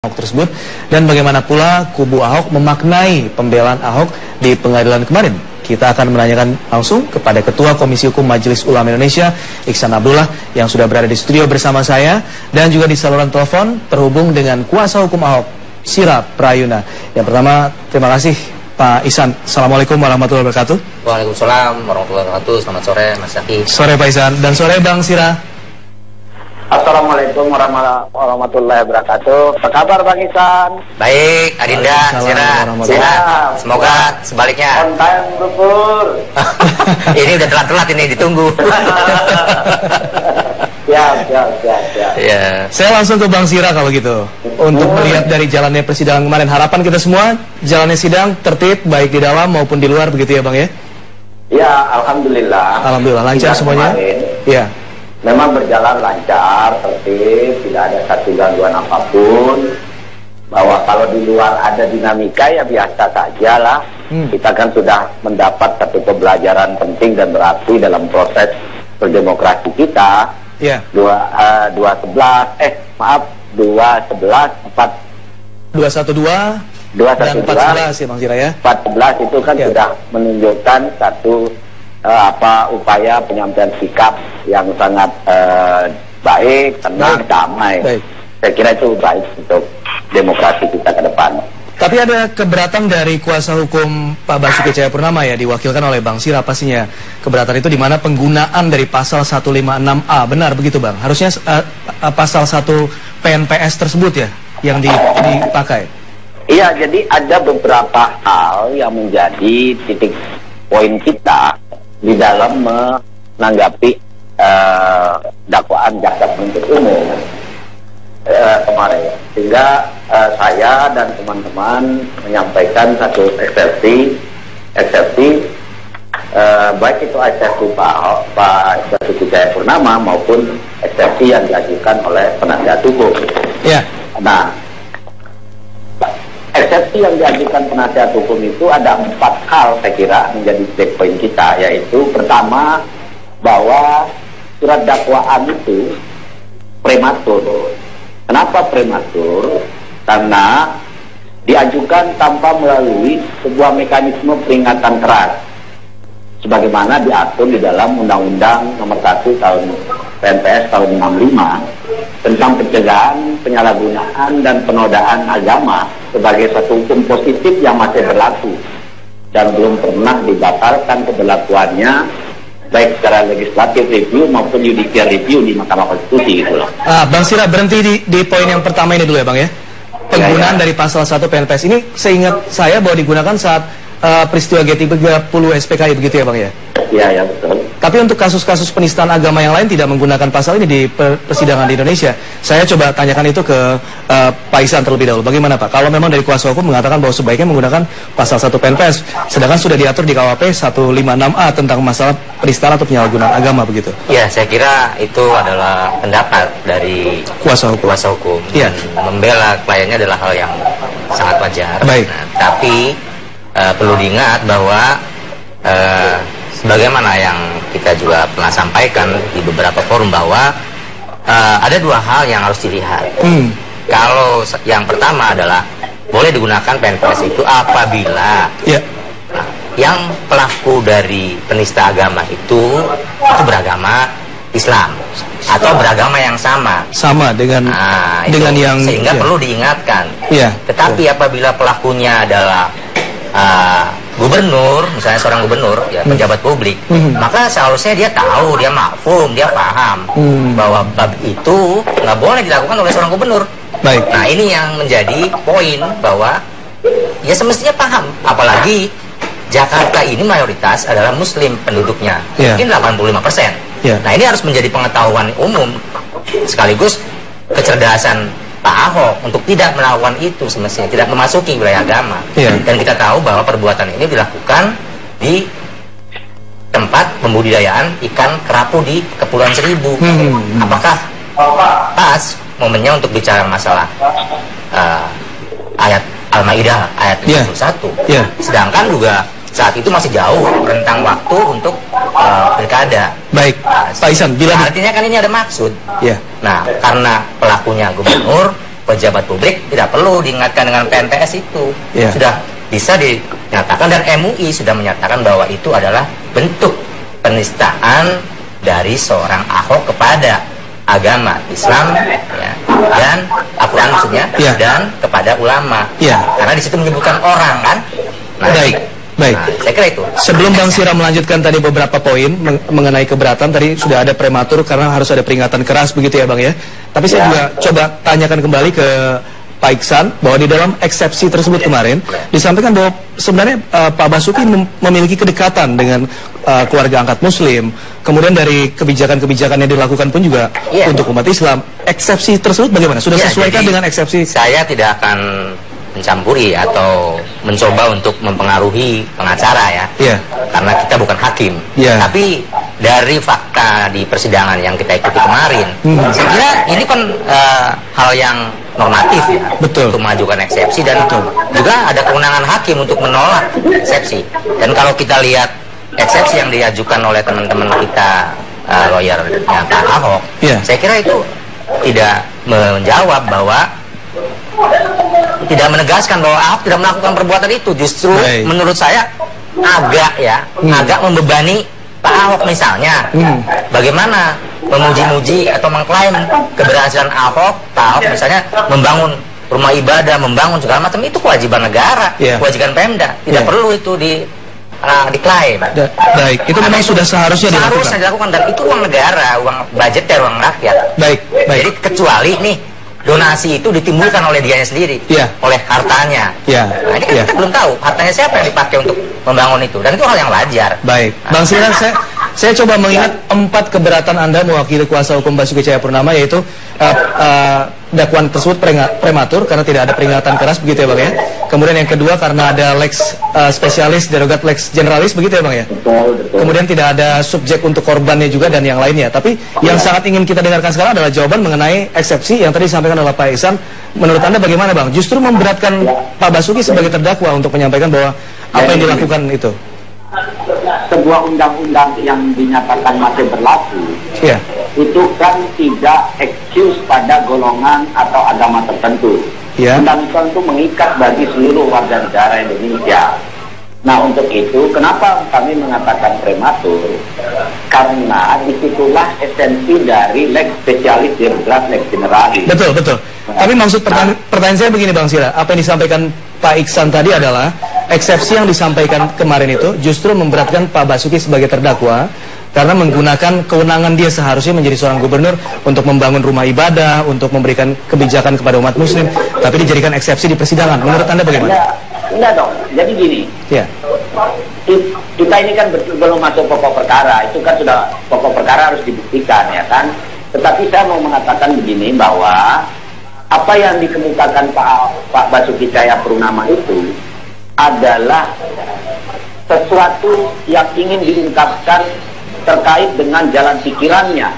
Ahok tersebut, dan bagaimana pula kubu Ahok memaknai pembelaan Ahok di pengadilan kemarin. Kita akan menanyakan langsung kepada Ketua Komisi Hukum Majelis Ulama Indonesia, Iksan Abdullah, yang sudah berada di studio bersama saya, dan juga di saluran telepon terhubung dengan kuasa hukum Ahok, Sira Prayuna. Yang pertama, terima kasih Pak Ihsan. Assalamualaikum warahmatullahi wabarakatuh. Waalaikumsalam warahmatullahi wabarakatuh. Selamat sore Mas Zaki. Sore Pak Ihsan, dan sore Bang Sira. Assalamualaikum warahmatullahi wabarakatuh. Apa kabar Bang Ihsan? Baik, Adinda, Sira, sehat. Semoga sebaliknya. On time, Bro. Ini udah telat-telat ini, ditunggu. Ya. Saya langsung ke Bang Sira kalau gitu. Untuk melihat dari jalannya persidangan kemarin, harapan kita semua jalannya sidang tertib baik di dalam maupun di luar, begitu ya Bang ya? Ya, alhamdulillah. Alhamdulillah lancar semuanya. Iya. Memang berjalan lancar, tertib, tidak ada satu gangguan apapun. Bahwa kalau di luar ada dinamika ya biasa saja lah. Kita kan sudah mendapat satu pembelajaran penting dan berarti dalam proses berdemokrasi kita. Iya. 211 dan 14 ya Bang Sira ya. 14 itu kan sudah menunjukkan satu upaya penyampaian sikap yang sangat baik, tenang, damai. Saya kira itu baik untuk demokrasi kita ke depan. Tapi ada keberatan dari kuasa hukum Pak Basuki Cahayapurnama ya, diwakilkan oleh Bang Sira pastinya. Keberatan itu di mana penggunaan dari pasal 156A, benar begitu Bang? Harusnya pasal 1 PNPS tersebut ya yang dipakai. Iya, jadi ada beberapa hal yang menjadi titik poin kita di dalam menanggapi dakwaan jaksa penuntut umum kemarin, sehingga saya dan teman-teman menyampaikan satu eksepsi baik itu eksepsi Pak Basuki Cahayapurnama maupun eksepsi yang diajukan oleh penasihat hukum. Ya. Nah, eksepsi yang diajukan penasihat hukum itu ada 4 hal saya kira menjadi titik poin kita, yaitu pertama bahwa surat dakwaan itu prematur. Kenapa prematur? Karena diajukan tanpa melalui sebuah mekanisme peringatan keras sebagaimana diatur di dalam Undang-Undang Nomor 1 tahun PNPS tahun 65 tentang pencegahan penyalahgunaan dan penodaan agama sebagai satu hukum positif yang masih berlaku dan belum pernah dibatalkan keberlakuannya baik secara legislatif review maupun judicial review di Mahkamah Konstitusi gitu loh. Bang Sira berhenti di poin yang pertama ini dulu ya Bang ya. Penggunaan dari pasal 1 PNPS ini seingat saya bahwa digunakan saat peristiwa G30 SPKI begitu ya Bang ya? Iya, betul. Tapi untuk kasus-kasus penistaan agama yang lain tidak menggunakan pasal ini di persidangan di Indonesia. Saya coba tanyakan itu ke Pak Ihsan terlebih dahulu. Bagaimana Pak? Kalau memang dari kuasa hukum mengatakan bahwa sebaiknya menggunakan pasal 1 PNPS, sedangkan sudah diatur di KUHP 156A tentang masalah penistaan atau penyalahgunaan agama begitu. Ya, saya kira itu adalah pendapat dari kuasa hukum. Ya. Membela kliennya adalah hal yang sangat wajar. Baik. Nah, tapi perlu diingat bahwa sebagaimana yang kita juga pernah sampaikan di beberapa forum bahwa ada 2 hal yang harus dilihat. Kalau yang pertama adalah boleh digunakan PNPS itu apabila yang pelaku dari penista agama itu beragama Islam atau beragama yang sama dengan yang sehingga perlu diingatkan. Tetapi apabila pelakunya adalah gubernur, misalnya seorang gubernur, ya pejabat publik, maka seharusnya dia tahu, dia mafhum, dia paham bahwa bab itu nggak boleh dilakukan oleh seorang gubernur. Baik. Nah ini yang menjadi poin bahwa ya semestinya paham, apalagi Jakarta ini mayoritas adalah Muslim penduduknya, mungkin 85%. Nah ini harus menjadi pengetahuan umum sekaligus kecerdasan Pak Ahok untuk tidak melakukan itu semestinya, tidak memasuki wilayah agama. Dan kita tahu bahwa perbuatan ini dilakukan di tempat pembudidayaan ikan kerapu di Kepulauan Seribu. Apakah pas momennya untuk bicara masalah ayat Al-Maidah ayat 51? Sedangkan juga saat itu masih jauh rentang waktu untuk pilkada. Baik, Pak Ihsan, artinya kan ini ada maksud. Nah, karena pelakunya gubernur, pejabat publik tidak perlu diingatkan dengan PNPS itu. Sudah bisa dinyatakan, dan MUI sudah menyatakan bahwa itu adalah bentuk penistaan dari seorang Ahok kepada agama Islam, ya, dan Al-Quran maksudnya, dan kepada ulama, karena di situ menyebutkan orang kan. Nah, Baik. Nah, saya kira itu. Sebelum Bang Sira melanjutkan tadi beberapa poin mengenai keberatan, tadi sudah ada prematur karena harus ada peringatan keras begitu ya Bang ya. Tapi saya juga coba tanyakan kembali ke Pak Iksan bahwa di dalam eksepsi tersebut kemarin disampaikan bahwa sebenarnya Pak Basuki memiliki kedekatan dengan keluarga angkat Muslim. Kemudian dari kebijakan-kebijakan yang dilakukan pun juga untuk umat Islam. Eksepsi tersebut bagaimana? Sudah sesuaikan dengan eksepsi? Saya tidak akan mencampuri atau mencoba untuk mempengaruhi pengacara ya, karena kita bukan hakim. Tapi dari fakta di persidangan yang kita ikuti kemarin, saya kira ini kan hal yang normatif ya, untuk mengajukan eksepsi, dan juga ada kewenangan hakim untuk menolak eksepsi. Dan kalau kita lihat eksepsi yang diajukan oleh teman-teman kita lawyernya Pak Ahok, saya kira itu tidak menjawab bahwa, tidak menegaskan bahwa Ahok tidak melakukan perbuatan itu. Justru menurut saya agak membebani Pak Ahok. Misalnya bagaimana memuji-muji atau mengklaim keberhasilan Ahok, Pak Ahok misalnya membangun rumah ibadah, membangun segala macam, itu kewajiban negara, kewajiban Pemda, tidak perlu itu diklaim. Baik, itu memang sudah seharusnya dilakukan, dan itu uang negara, uang budget dan uang rakyat. Baik. Jadi kecuali nih donasi itu ditimbulkan oleh dianya sendiri, oleh hartanya. Nah, ini kan kita belum tahu hartanya siapa yang dipakai untuk membangun itu, dan itu hal yang wajar. Baik, Bang Siran, saya coba mengingat 4 keberatan Anda mewakili kuasa hukum Basuki Cahayapurnama, yaitu dakwaan tersebut prematur karena tidak ada peringatan keras begitu ya Bang ya. Kemudian yang kedua karena ada lex spesialis derogat lex generalis begitu ya Bang ya. Kemudian tidak ada subjek untuk korbannya juga dan yang lainnya. Tapi yang sangat ingin kita dengarkan sekarang adalah jawaban mengenai eksepsi yang tadi disampaikan oleh Pak Iksan. Menurut Anda bagaimana Bang? Justru memberatkan Pak Basuki sebagai terdakwa untuk menyampaikan bahwa apa yang dilakukan itu. Sebuah undang-undang yang dinyatakan masih berlaku, itu kan tidak excuse pada golongan atau agama tertentu. Undang-undang itu mengikat bagi seluruh warga negara Indonesia. Nah, untuk itu kenapa kami mengatakan prematur? Karena disitulah esensi dari lex spesialis derogat lex generalis. Betul. Tapi maksud pertanyaan saya begini Bang Sira, apa yang disampaikan Pak Iksan tadi adalah eksepsi yang disampaikan kemarin itu justru memberatkan Pak Basuki sebagai terdakwa karena menggunakan kewenangan dia seharusnya menjadi seorang gubernur untuk membangun rumah ibadah, untuk memberikan kebijakan kepada umat Muslim, tapi dijadikan eksepsi di persidangan. Menurut Anda bagaimana? Enggak dong. Jadi gini. Kita ini kan belum masuk pokok perkara. Itu kan sudah pokok perkara harus dibuktikan ya kan. Tetapi saya mau mengatakan begini bahwa apa yang dikemukakan Pak Basuki Cahayapurnama itu adalah sesuatu yang ingin diungkapkan terkait dengan jalan pikirannya,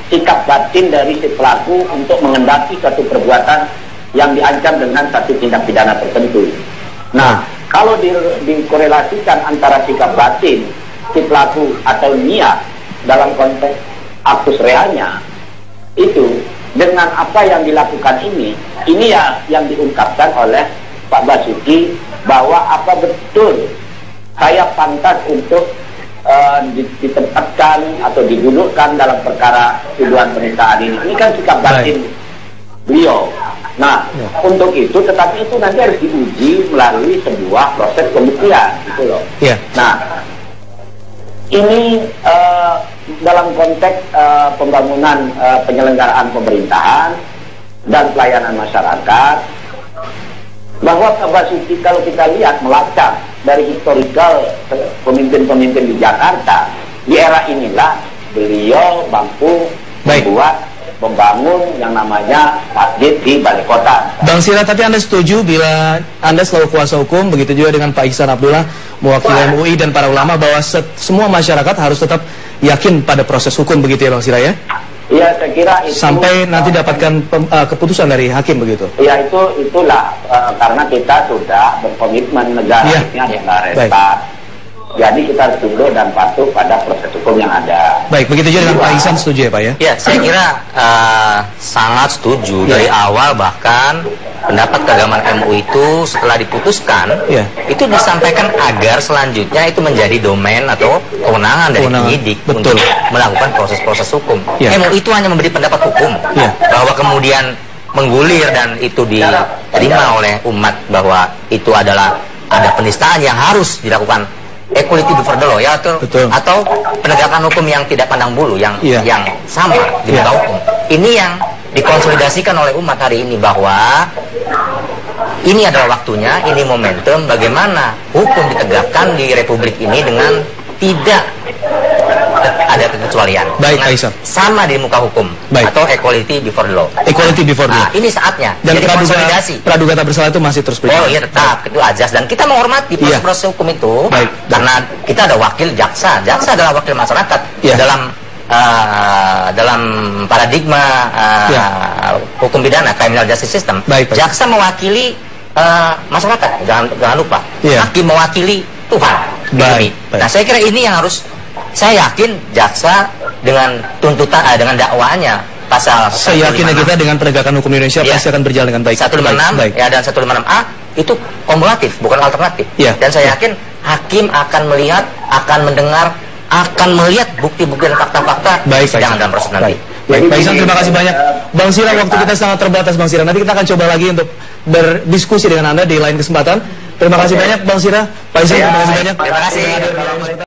sikap batin dari si pelaku untuk mengendaki satu perbuatan yang diancam dengan satu tindak pidana tertentu. Nah, kalau dikorelasikan antara sikap batin si pelaku atau niat dalam konteks aktus realnya itu dengan apa yang dilakukan ini ya yang diungkapkan oleh Pak Basuki bahwa apa betul saya pantas untuk ditempatkan atau didudukkan dalam perkara tuduhan penistaan ini. Ini kan sikap batin beliau. Nah, untuk itu, tetapi itu nanti harus diuji melalui sebuah proses pembuktian, gitu loh. Nah, ini dalam konteks pembangunan penyelenggaraan pemerintahan dan pelayanan masyarakat, bahwa Pak Basuki kalau kita lihat melacak dari historical pemimpin-pemimpin di Jakarta, di era inilah beliau mampu membangun yang namanya masjid di balai kota. Bang Sira, tapi Anda setuju bila Anda selalu kuasa hukum, begitu juga dengan Pak Iksan Abdullah, mewakili MUI dan para ulama, bahwa semua masyarakat harus tetap yakin pada proses hukum, begitu ya Bang Sira ya? Iya, saya kira itu sampai nanti dapatkan keputusan dari hakim begitu. Iya, itulah karena kita sudah berkomitmen negara ini adalah restat. Jadi kita harus tunduk dan patuh pada proses hukum yang ada. Baik, begitu juga dengan Pak Ihsan, setuju ya Pak ya? Ya, saya kira sangat setuju. Dari awal bahkan pendapat keagamaan MUI itu setelah diputuskan, itu disampaikan agar selanjutnya itu menjadi domain atau kewenangan dari penyidik untuk melakukan proses-proses hukum. MUI itu hanya memberi pendapat hukum, bahwa kemudian menggulir dan itu diterima oleh umat bahwa itu adalah ada penistaan yang harus dilakukan. Equality before the law ya, atau penegakan hukum yang tidak pandang bulu, yang sama di muka hukum. Ini yang dikonsolidasikan oleh umat hari ini, bahwa ini adalah waktunya, ini momentum bagaimana hukum ditegakkan di republik ini dengan tidak ada kekecualian. Baik, Aisyah. Sama di muka hukum. Baik. Atau equality before the law. Equality before the law. Ini saatnya. Dan konsolidasi. Praduga tak bersalah itu masih terus berjalan. Oh iya, tetap. Itu ajas. Dan kita menghormati proses hukum itu. Baik. Karena kita ada wakil jaksa. Jaksa adalah wakil masyarakat dalam paradigma hukum pidana, criminal justice system. Baik. Jaksa mewakili masyarakat. Jangan lupa. Hakim mewakili Tuhan. Baik. Nah, saya kira ini yang harus, saya yakin jaksa dengan tuntutan, dengan dakwaannya pasal saya yakin kita dengan penegakan hukum Indonesia pasti akan berjalan dengan baik. 156 dan 156A itu kumulatif, bukan alternatif. Dan saya yakin hakim akan melihat, akan mendengar, akan melihat bukti-bukti dan fakta-fakta persidangan dalam proses nanti. Baik, Pak Ihsan, terima kasih banyak. Bang Sira, waktu kita sangat terbatas, Bang Sira. Nanti kita akan coba lagi untuk berdiskusi dengan Anda di lain kesempatan. Terima kasih banyak, Bang Sira. Pak Ihsan, terima kasih banyak. Terima kasih.